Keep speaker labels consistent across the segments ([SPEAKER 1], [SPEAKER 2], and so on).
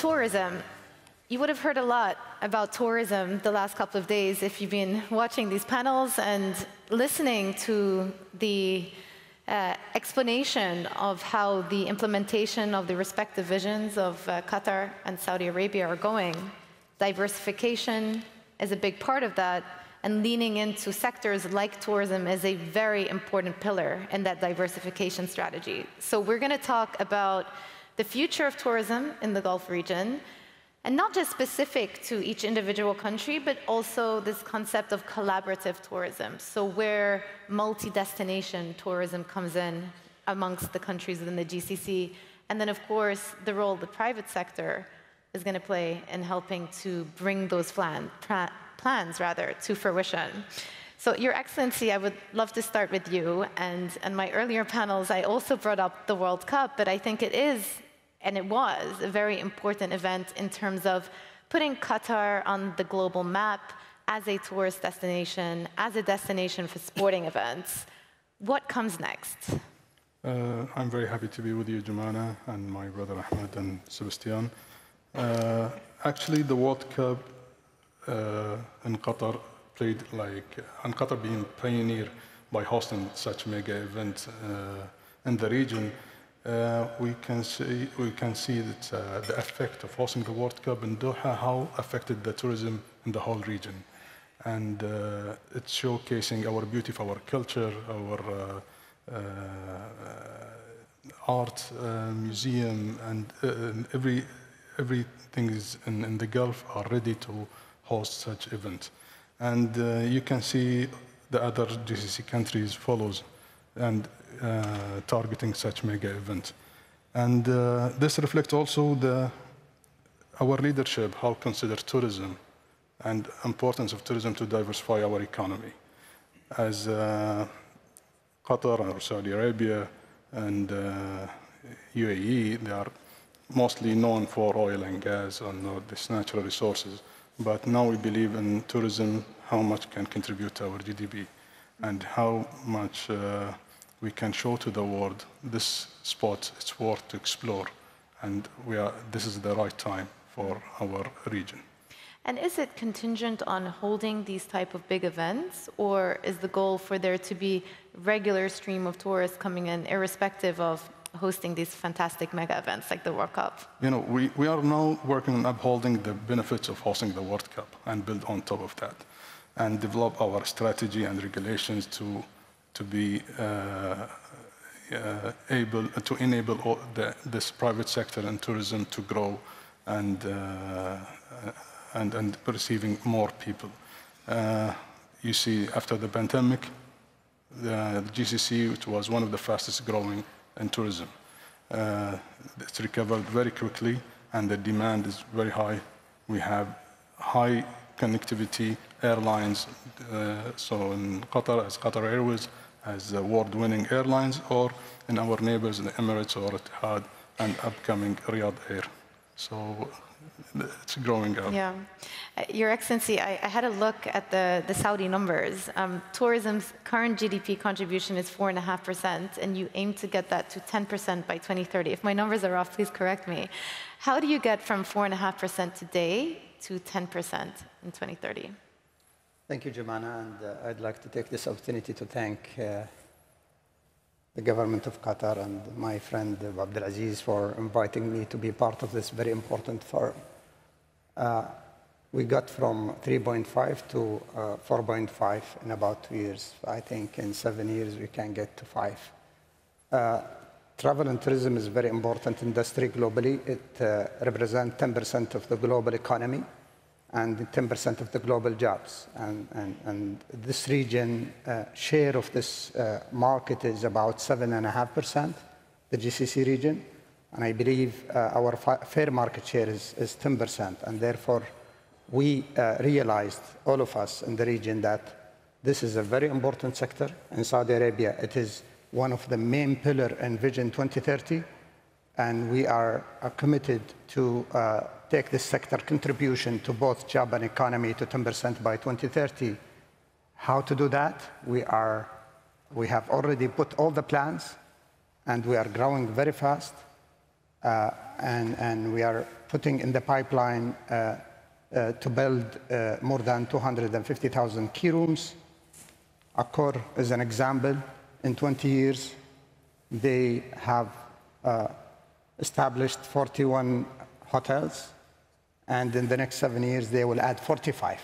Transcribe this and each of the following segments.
[SPEAKER 1] tourism. You would have heard a lot about tourism the last couple of days if you've been watching these panels and listening to the explanation of how the implementation of the respective visions of Qatar and Saudi Arabia are going. Diversification is a big part of that, and leaning into sectors like tourism is a very important pillar in that diversification strategy. So we're going to talk about the future of tourism in the Gulf region, and not just specific to each individual country, but also this concept of collaborative tourism. So where multi-destination tourism comes in amongst the countries within the GCC. And then, of course, the role the private sector is going to play in helping to bring those plans to fruition. So, Your Excellency, I would love to start with you. And in my earlier panels, I also brought up the World Cup, but I think it is, and it was, a very important event in terms of putting Qatar on the global map as a tourist destination, as a destination for sporting events. What comes next?
[SPEAKER 2] I'm very happy to be with you, Jumana, and my brother Ahmed and Sebastian. Actually, the World Cup in Qatar and Qatar being pioneer by hosting such mega event in the region, we can see that the effect of hosting the World Cup in Doha, how affected the tourism in the whole region. And it's showcasing our beauty of our culture, our art, museum, and everything is in the Gulf are ready to host such events. And you can see the other GCC countries follows and targeting such mega events. And this reflects also our leadership, how consider tourism and importance of tourism to diversify our economy. As Qatar or Saudi Arabia and UAE, they are mostly known for oil and gas and these natural resources. But now we believe in tourism, how much can contribute to our GDP and how much we can show to the world this spot, it's worth to explore. And this is the right time for our region.
[SPEAKER 1] And is it contingent on holding these type of big events, or is the goal for there to be regular stream of tourists coming in, irrespective of hosting these fantastic mega events like the World Cup?
[SPEAKER 2] You know, we are now working on upholding the benefits of hosting the World Cup and build on top of that and develop our strategy and regulations to be able to enable this private sector and tourism to grow and receiving more people. You see, after the pandemic, the GCC, which was one of the fastest growing in tourism, it's recovered very quickly, and the demand is very high. We have high connectivity airlines, so in Qatar, as Qatar Airways, as award-winning airlines, or in our neighbors, the Emirates or Etihad, and upcoming Riyadh Air. So it's growing up.
[SPEAKER 1] Yeah. Your Excellency, I had a look at the Saudi numbers. Tourism's current GDP contribution is 4.5%, and you aim to get that to 10% by 2030. If my numbers are off, please correct me. How do you get from 4.5% today to 10% in 2030?
[SPEAKER 3] Thank you, Jumana, and I'd like to take this opportunity to thank the government of Qatar and my friend Abdulaziz for inviting me to be part of this very important forum. We got from 3.5 to 4.5 in about 2 years. I think in 7 years we can get to 5. Travel and tourism is a very important industry globally. It represents 10% of the global economy and 10% of the global jobs. And this region share of this market is about 7.5%, the GCC region. And I believe our fair market share is 10%. And therefore, we realized, all of us in the region, that this is a very important sector. In Saudi Arabia, it is one of the main pillars in Vision 2030. And we are committed to take this sector contribution to both job and economy to 10% by 2030. How to do that? We have already put all the plans, and we are growing very fast. and we are putting in the pipeline to build more than 250,000 key rooms. Accor is an example. In 20 years, they have established 41 hotels, and in the next 7 years, they will add 45.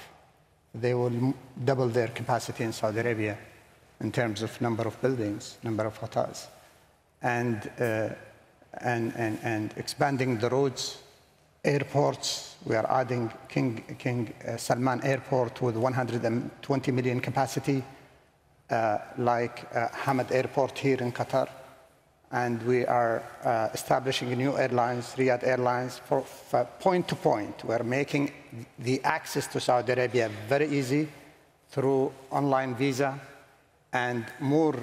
[SPEAKER 3] They will double their capacity in Saudi Arabia in terms of number of buildings, number of hotels, and expanding the roads, airports. We are adding King Salman Airport with 120 million capacity, like Hamad Airport here in Qatar. And we are establishing new airlines, Riyadh Airlines, for point to point. We're making the access to Saudi Arabia very easy through online visa and more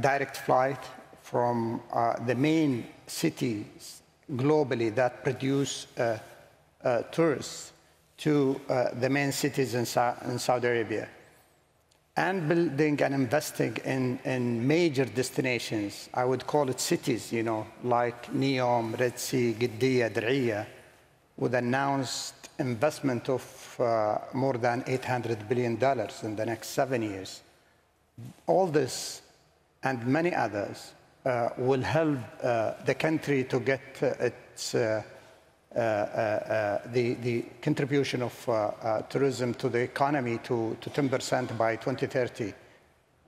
[SPEAKER 3] direct flight from the main cities globally that produce tourists to the main cities in Saudi Arabia. And building and investing in major destinations, I would call it cities, you know, like Neom, Red Sea, Qiddiya, Diriyah, with announced investment of more than $800 billion in the next 7 years. All this and many others will help the country to get its the contribution of tourism to the economy to 10% by 2030,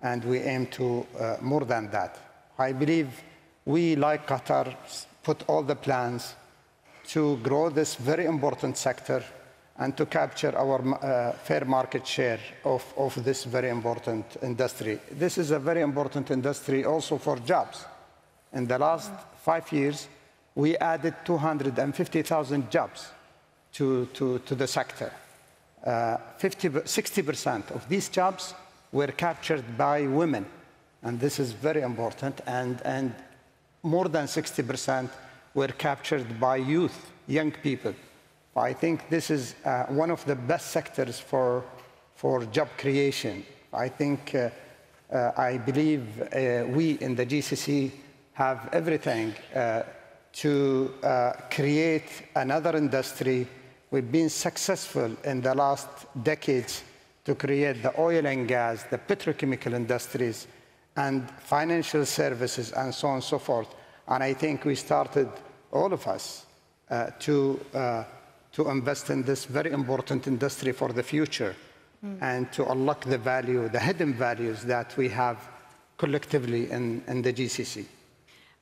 [SPEAKER 3] and we aim to more than that. I believe we, like Qatar, put all the plans to grow this very important sector and to capture our fair market share of this very important industry. This is a very important industry also for jobs. In the last 5 years, we added 250,000 jobs to the sector. 60% of these jobs were captured by women, and this is very important, and more than 60% were captured by youth, young people. I think this is one of the best sectors for job creation. I think, I believe we in the GCC have everything to create another industry. We've been successful in the last decades to create the oil and gas, the petrochemical industries, and financial services, and so on and so forth. And I think we started, all of us, to invest in this very important industry for the future, and to unlock the value, the hidden values that we have collectively in the GCC.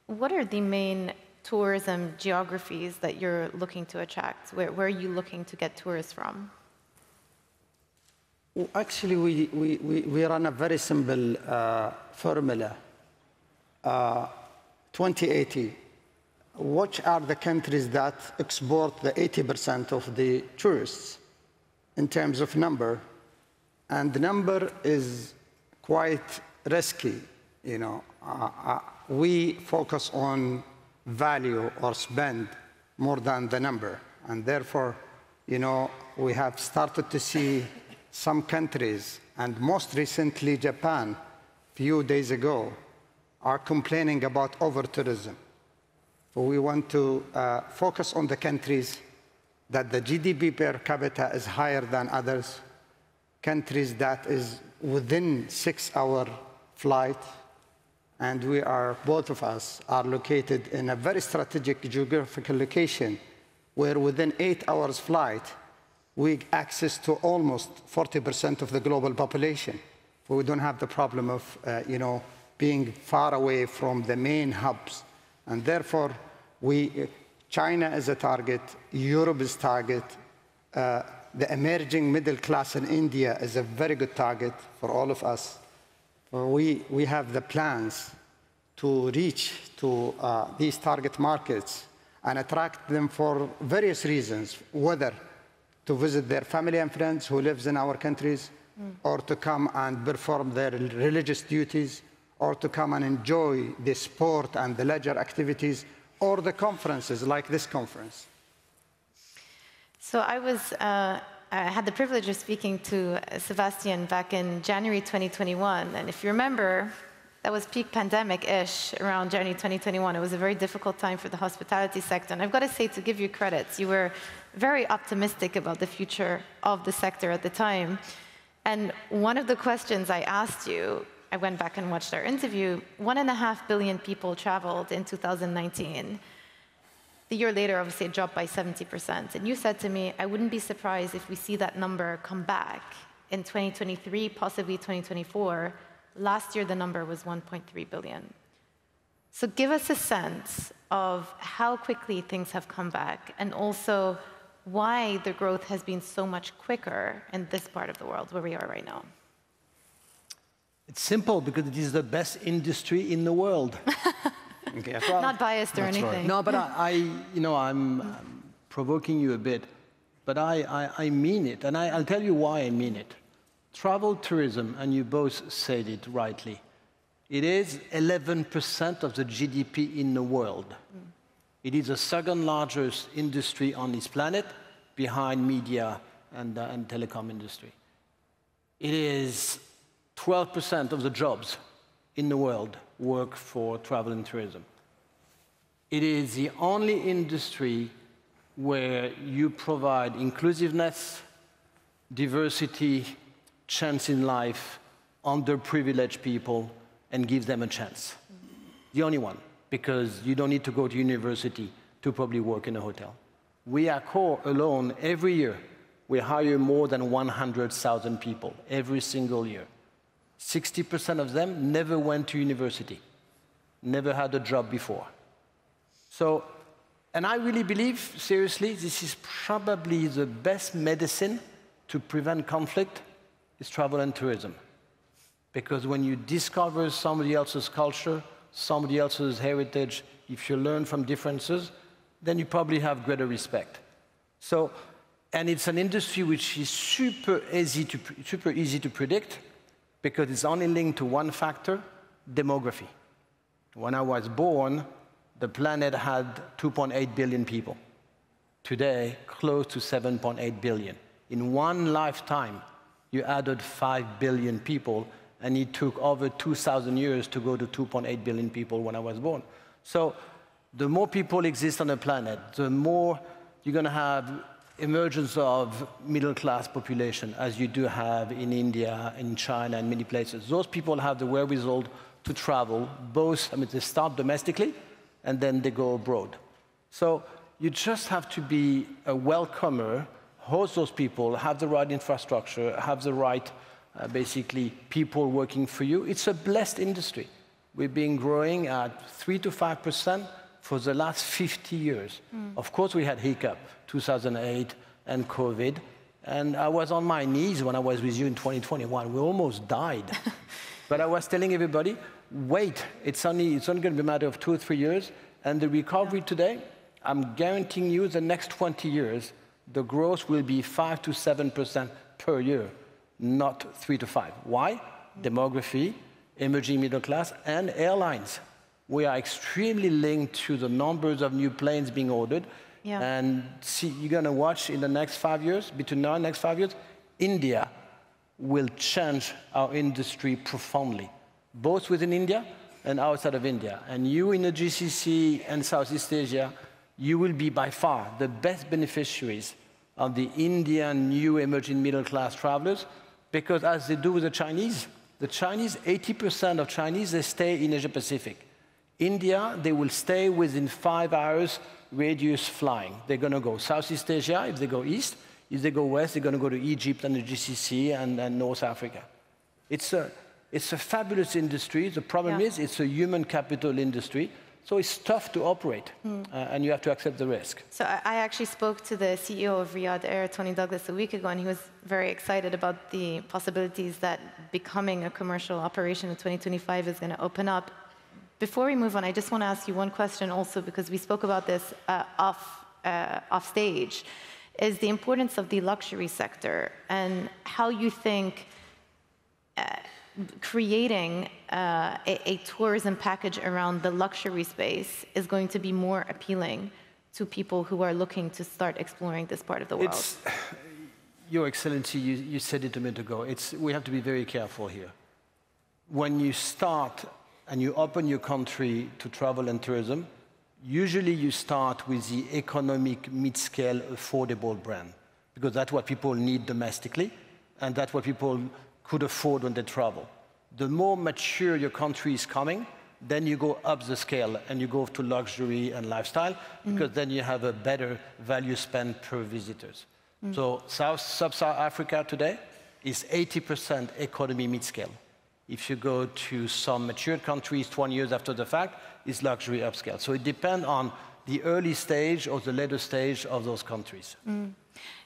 [SPEAKER 1] What are the main tourism geographies that you're looking to attract? Where are you looking to get tourists from?
[SPEAKER 3] Well, actually, we run a very simple formula. 2080, which are the countries that export the 80% of the tourists in terms of number? And the number is quite risky, you know. We focus on value or spend more than the number. And therefore, you know, we have started to see some countries, and most recently Japan, a few days ago, are complaining about over-tourism. So we want to focus on the countries that the GDP per capita is higher than others, countries that is within 6-hour flight, and we are, both of us, are located in a very strategic geographical location where within 8 hours flight, we access to almost 40% of the global population. We don't have the problem of, you know, being far away from the main hubs. And therefore, China is a target, Europe is a target, the emerging middle class in India is a very good target for all of us. We have the plans to reach to these target markets and attract them for various reasons, whether to visit their family and friends who lives in our countries, or to come and perform their religious duties, or to come and enjoy the sport and the leisure activities, or the conferences like this conference.
[SPEAKER 1] So I had the privilege of speaking to Sebastian back in January 2021, and if you remember, that was peak pandemic-ish around January 2021. It was a very difficult time for the hospitality sector. And I've got to say, to give you credits, you were very optimistic about the future of the sector at the time. And one of the questions I asked you, I went back and watched our interview, 1.5 billion people traveled in 2019. The year later, obviously, it dropped by 70%. And you said to me, I wouldn't be surprised if we see that number come back in 2023, possibly 2024. Last year, the number was 1.3 billion. So give us a sense of how quickly things have come back, and also why the growth has been so much quicker in this part of the world where we are right now.
[SPEAKER 4] It's simple, because it is the best industry in the world.
[SPEAKER 3] Okay.
[SPEAKER 4] Well,
[SPEAKER 1] not biased or anything.
[SPEAKER 2] right.
[SPEAKER 4] no, but I'm provoking you a bit, but I mean it, and I'll tell you why I mean it. Travel tourism, and you both said it rightly, it is 11% of the GDP in the world. It is the second largest industry on this planet, behind media and telecom industry. It is 12% of the jobs in the world work for travel and tourism. It is the only industry where you provide inclusiveness, diversity, chance in life, underprivileged people, and give them a chance. The only one, because you don't need to go to university to probably work in a hotel. We at Accor alone, every year, we hire more than 100,000 people, every single year. 60% of them never went to university, never had a job before. So, and I really believe, seriously, this is probably the best medicine to prevent conflict, is travel and tourism. Because when you discover somebody else's culture, somebody else's heritage, if you learn from differences, then you probably have greater respect. So, and it's an industry which is super easy to predict, because it's only linked to one factor, demography. When I was born, the planet had 2.8 billion people. Today, close to 7.8 billion. In one lifetime, you added 5 billion people, and it took over 2,000 years to go to 2.8 billion people when I was born. So the more people exist on the planet, the more you're going to have emergence of middle-class population, as you do have in India, in China, and many places. Those people have the wherewithal to travel, both, they start domestically, and then they go abroad. So you just have to be a welcomer, host those people, have the right infrastructure, have the right, basically, people working for you. It's a blessed industry. We've been growing at 3 to 5% for the last 50 years. Of course, we had hiccup, 2008 and COVID, and I was on my knees when I was with you in 2021. We almost died. But I was telling everybody, wait, it's only going to be a matter of 2 or 3 years, and the recovery today, I'm guaranteeing you the next 20 years, the growth will be 5 to 7% per year, not 3 to 5. Why? Demography, emerging middle class, and airlines. We are extremely linked to the numbers of new planes being ordered.
[SPEAKER 1] Yeah.
[SPEAKER 4] And see, you're going to watch in the next 5 years, between now and next 5 years, India will change our industry profoundly, both within India and outside of India. And you in the GCC and Southeast Asia, you will be by far the best beneficiaries of the Indian new emerging middle class travelers, because as they do with the Chinese, 80% of Chinese, they stay in Asia Pacific. India, they will stay within 5 hours radius flying. They're going to go Southeast Asia if they go east. If they go west, they're going to go to Egypt and the GCC and North Africa. It's a fabulous industry. The problem is it's a human capital industry, so it's tough to operate, and you have to accept the risk.
[SPEAKER 1] So I actually spoke to the CEO of Riyadh Air, Tony Douglas, a week ago, and he was very excited about the possibilities that becoming a commercial operation in 2025 is going to open up. Before we move on, I just want to ask you one question also, because we spoke about this off stage, is the importance of the luxury sector and how you think creating a tourism package around the luxury space is going to be more appealing to people who are looking to start exploring this part of the world.
[SPEAKER 4] Your Excellency, you said it a minute ago. We have to be very careful here. When you start and you open your country to travel and tourism, usually you start with the economic, mid-scale, affordable brand, because that's what people need domestically, and that's what people could afford when they travel. The more mature your country is coming, then you go up the scale and you go to luxury and lifestyle, because then you have a better value spent per visitors. So Sub-Saharan Africa today is 80% economy mid-scale. If you go to some mature countries 20 years after the fact, it's luxury upscale. So it depends on the early stage or the later stage of those countries.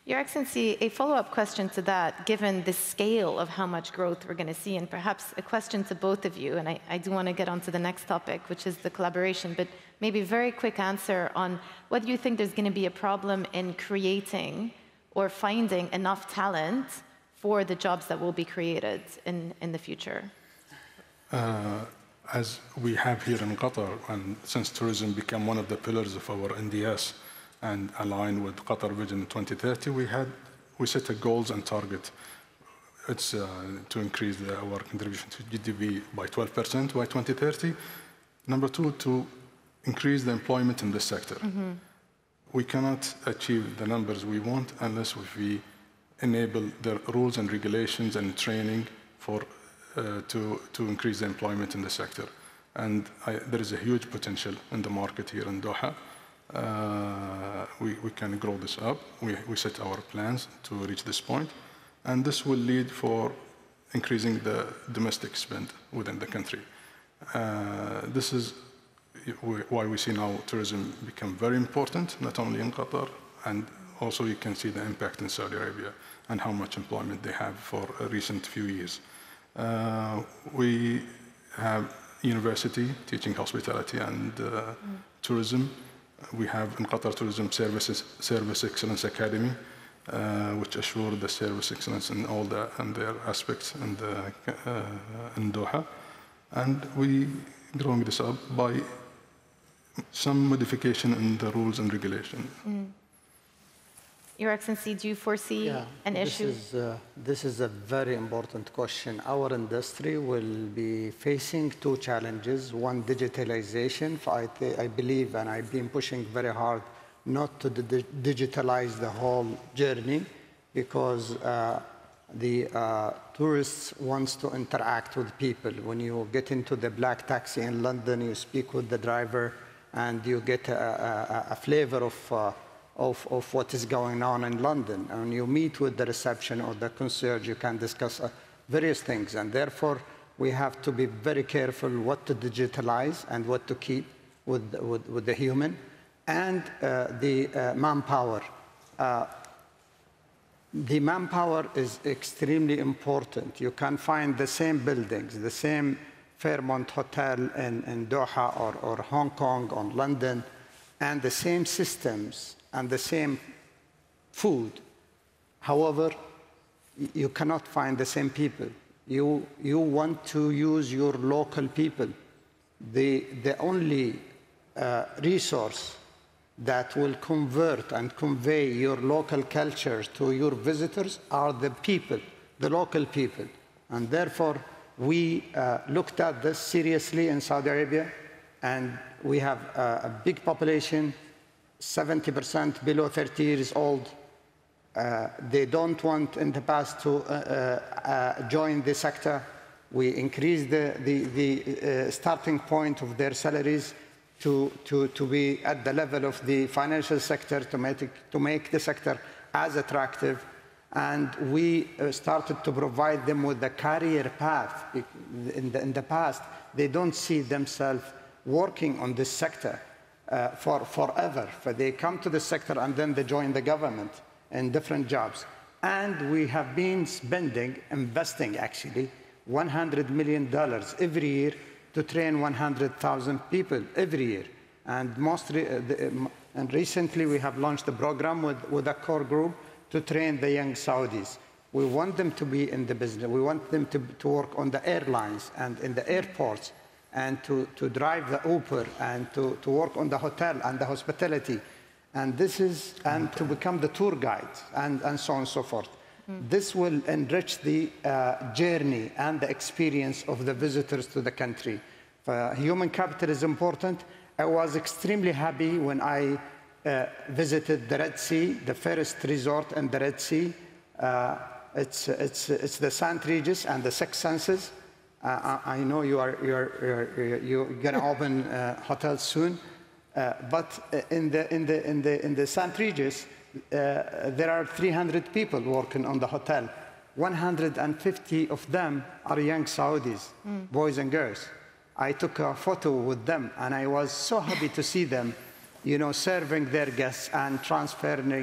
[SPEAKER 1] Your Excellency, a follow-up question to that, given the scale of how much growth we're going to see, and perhaps a question to both of you, and I do want to get on to the next topic, which is the collaboration, but maybe a very quick answer on whether you think there's going to be a problem in creating or finding enough talent for the jobs that will be created in the future.
[SPEAKER 2] As we have here in Qatar, and since tourism became one of the pillars of our NDS, and aligned with Qatar Vision 2030, we set a goals and target. It's to increase our contribution to GDP by 12% by 2030. Number two, to increase the employment in this sector. We cannot achieve the numbers we want unless we enable the rules and regulations and training to increase the employment in the sector. And there is a huge potential in the market here in Doha. We can grow this up. We set our plans to reach this point, and this will lead for increasing the domestic spend within the country. This is why we see now tourism become very important, not only in Qatar, and also you can see the impact in Saudi Arabia and how much employment they have for a recent few years. We have university teaching hospitality and tourism. We have in Qatar Tourism Service Excellence Academy, which assure the service excellence in all their aspects in Doha. And we growing this up by some modification in the rules and regulation.
[SPEAKER 1] Your Excellency, do you foresee an issue?
[SPEAKER 3] This is a very important question. Our industry will be facing two challenges. One, digitalization. I believe, and I've been pushing very hard not to digitalize the whole journey, because the tourists wants to interact with people. When you get into the black taxi in London, you speak with the driver, and you get a flavor of what is going on in London. And you meet with the reception or the concierge, you can discuss various things. And therefore, we have to be very careful what to digitalize and what to keep with the human. And the manpower. The manpower is extremely important. You can find the same buildings, the same Fairmont Hotel in Doha or Hong Kong or London, and the same systems and the same food. However, you cannot find the same people. You want to use your local people. The only resource that will convert and convey your local culture to your visitors are the people, the local people. And therefore, we looked at this seriously in Saudi Arabia, and we have a big population, 70% below 30 years old. They don't want in the past to join the sector. We increased the starting point of their salaries to be at the level of the financial sector, to make the sector as attractive. And we started to provide them with the career path. In the past, they don't see themselves working on this sector for forever. They come to the sector and then they join the government in different jobs. And we have been investing actually, $100 million every year to train 100,000 people every year. And recently we have launched a program with a core group to train the young Saudis. We want them to be in the business. We want them to work on the airlines and in the airports, and to drive the Uber, and to work on the hotel and the hospitality. And to become the tour guides, and so on and so forth. This will enrich the journey and the experience of the visitors to the country. Human capital is important. I was extremely happy when I visited the Red Sea, the first resort in the Red Sea. It's the St. Regis and the Six Senses. I know you're going to open hotels soon, but in the St. Regis, there are 300 people working on the hotel. 150 of them are young Saudis, boys and girls. I took a photo with them, and I was so happy to see them, serving their guests and transferring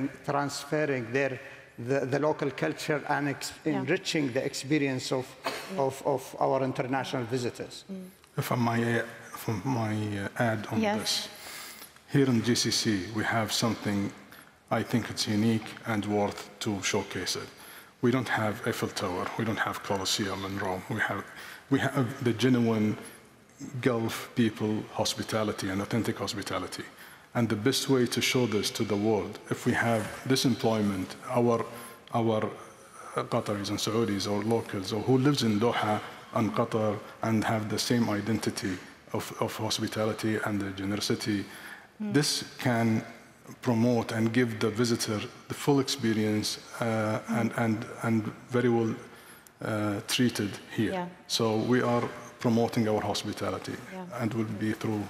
[SPEAKER 3] the local culture and enriching the experience of our international visitors.
[SPEAKER 2] If I might add on this, here in GCC we have something I think it's unique and worth to showcase it. We don't have Eiffel Tower, we don't have Colosseum in Rome. We have the genuine Gulf people hospitality and authentic hospitality. And the best way to show this to the world, if we have this employment, our Qataris and Saudis or locals or who lives in Doha and Qatar and have the same identity of hospitality and the generosity, this can promote and give the visitor the full experience and very well treated here.
[SPEAKER 1] Yeah.
[SPEAKER 2] So we are promoting our hospitality and will be through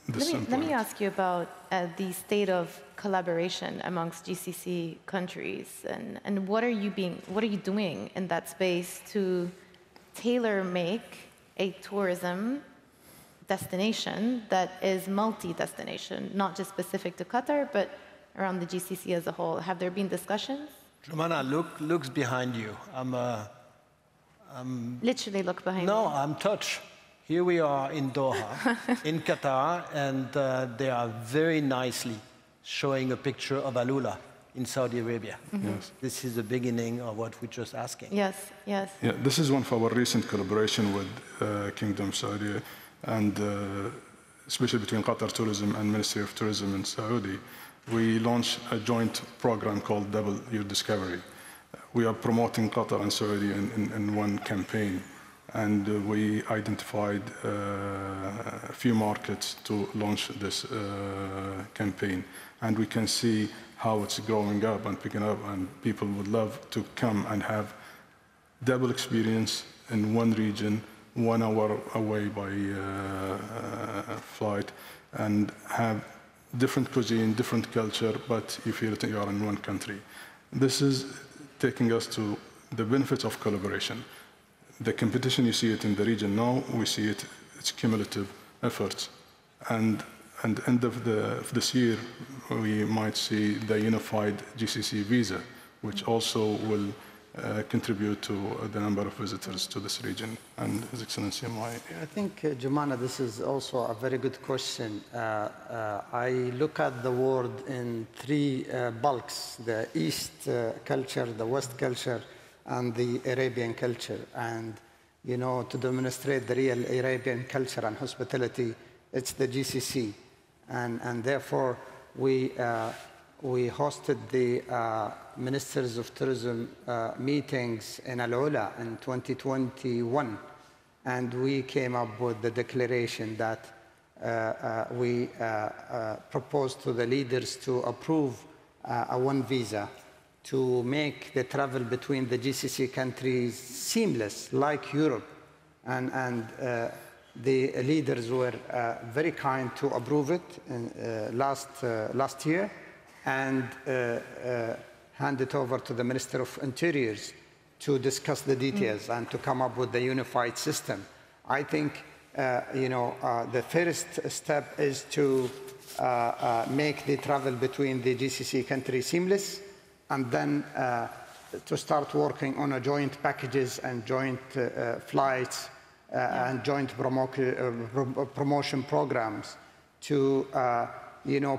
[SPEAKER 2] this.
[SPEAKER 1] Let me ask you about the state of collaboration amongst GCC countries, and what are you doing in that space to tailor make a tourism destination that is multi-destination, not just specific to Qatar, but around the GCC as a whole? Have there been discussions?
[SPEAKER 4] Jumana, looks behind you.
[SPEAKER 1] Literally look behind you.
[SPEAKER 4] No, I'm touched. Here we are in Doha, in Qatar, and they are very nicely showing a picture of Alula in Saudi Arabia.
[SPEAKER 2] Yes.
[SPEAKER 4] This is the beginning of what we're just asking.
[SPEAKER 1] Yes, yes.
[SPEAKER 2] Yeah, this is one of our recent collaboration with Kingdom Saudi, and especially between Qatar Tourism and Ministry of Tourism in Saudi. We launched a joint program called Double Your Discovery. We are promoting Qatar and Saudi in one campaign, and we identified a few markets to launch this campaign. And we can see how it's growing up and picking up, and people would love to come and have double experience in one region, 1 hour away by flight, and have different cuisine, different culture, but you feel that you are in one country. This is taking us to the benefits of collaboration. The competition, you see it in the region now, we see it's cumulative efforts. And at the end of this year, we might see the unified GCC visa, which also will contribute to the number of visitors to this region. And His Excellency,
[SPEAKER 3] I think, Jumana, this is also a very good question. I look at the world in 3 bulks: the East culture, the West culture, and the Arabian culture. And, to demonstrate the real Arabian culture and hospitality, it's the GCC. And therefore, we hosted the Ministers of Tourism meetings in Al-Ula in 2021. And we came up with the declaration that we proposed to the leaders to approve a one visa to make the travel between the GCC countries seamless, like Europe. And the leaders were very kind to approve it last year, and hand it over to the Minister of Interiors to discuss the details and to come up with the unified system. I think the first step is to make the travel between the GCC countries seamless, and then to start working on a joint packages and joint flights and joint promotion programs to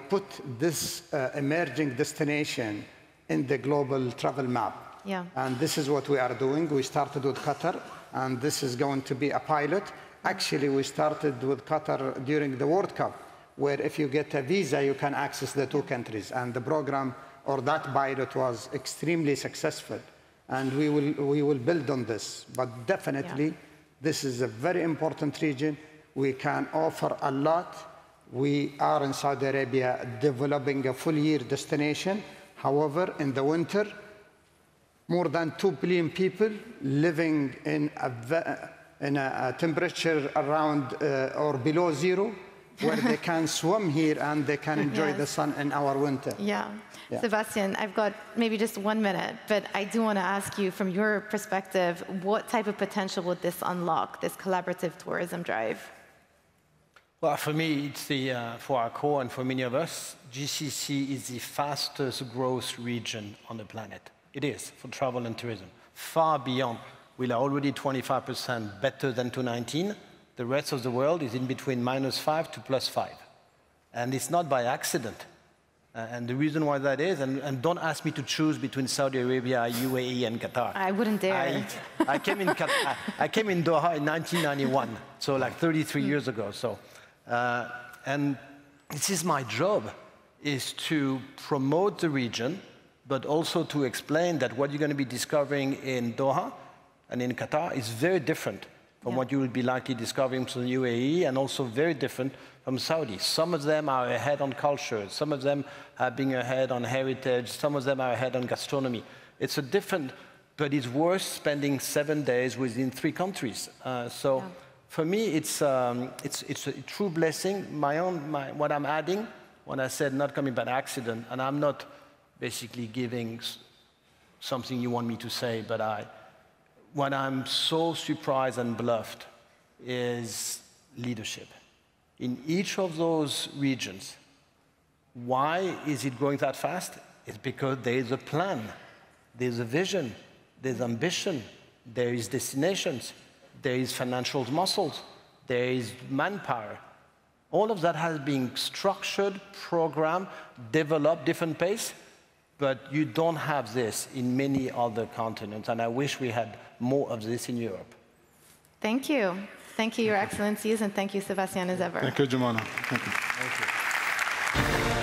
[SPEAKER 3] put this emerging destination in the global travel map.
[SPEAKER 1] Yeah.
[SPEAKER 3] And this is what we are doing. We started with Qatar, and this is going to be a pilot. Actually, we started with Qatar during the World Cup, where if you get a visa, you can access the 2 countries. And the program, or that pilot, was extremely successful. And we will build on this. But definitely, this is a very important region. We can offer a lot. We are in Saudi Arabia developing a full-year destination. However, in the winter, more than 2 billion people living in a temperature around or below zero, where they can swim here and they can enjoy the sun in our winter.
[SPEAKER 1] Yeah. Sebastian, I've got maybe just 1 minute, but I do want to ask you, from your perspective, what type of potential would this unlock, this collaborative tourism drive?
[SPEAKER 4] Well, for me, it's for Accor and for many of us, GCC is the fastest growth region on the planet. It is, for travel and tourism. Far beyond. We are already 25% better than 2019. The rest of the world is in between -5 to +5. And it's not by accident. And the reason why that is, and don't ask me to choose between Saudi Arabia, UAE, and Qatar.
[SPEAKER 1] I wouldn't dare.
[SPEAKER 4] I came in Doha in 1991, so like 33 years ago. So, and this is my job, is to promote the region, but also to explain that what you're going to be discovering in Doha and in Qatar is very different from what you will be likely discovering from the UAE, and also very different from Saudi. Some of them are ahead on culture, some of them are being ahead on heritage, some of them are ahead on gastronomy. It's a different, but it's worth spending 7 days within 3 countries. For me, it's a true blessing. What I'm adding, when I said not coming by accident, and I'm not basically giving something you want me to say, but what I'm so surprised and bluffed is leadership. In each of those regions, why is it growing that fast? It's because there is a plan, there's a vision, there's ambition, there is destinations, there is financial muscles, there is manpower. All of that has been structured, programmed, developed, different pace, but you don't have this in many other continents, and I wish we had more of this in Europe.
[SPEAKER 1] Thank you. Thank you, Your Excellencies, and thank you, Sebastian, as ever.
[SPEAKER 2] Thank you, Jumana. Thank you.
[SPEAKER 4] Thank you.